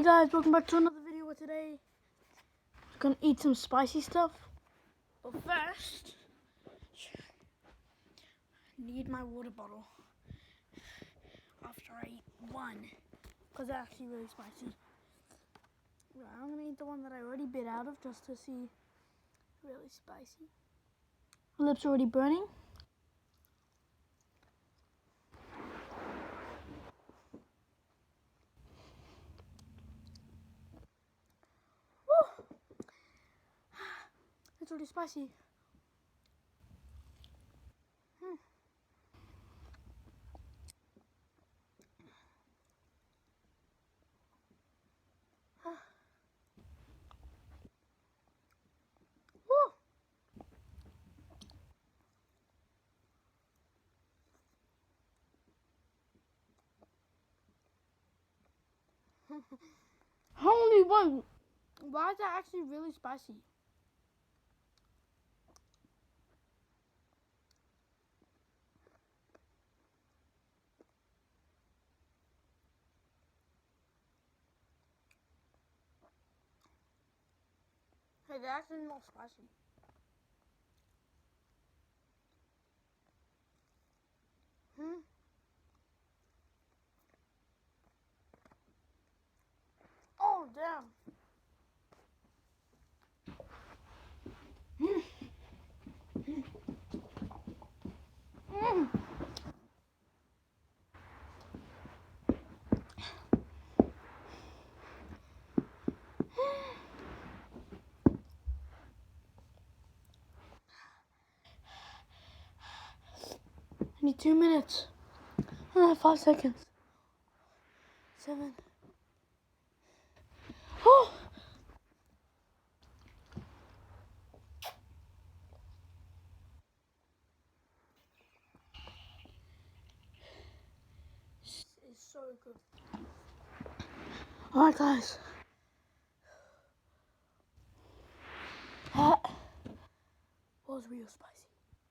Hey guys, welcome back to another video where today I'm gonna eat some spicy stuff. But first, I need my water bottle after I eat one, because they're actually really spicy. Right, I'm gonna eat the one that I already bit out of just to see. Really spicy. My lips are already burning. Woo! It's already spicy. Woo! Holy one! Why is that actually really spicy? Hey, they're actually more spicy. Oh, damn. 2 minutes. 5 seconds. 7. Oh! It's so good. Alright guys. That was real spicy.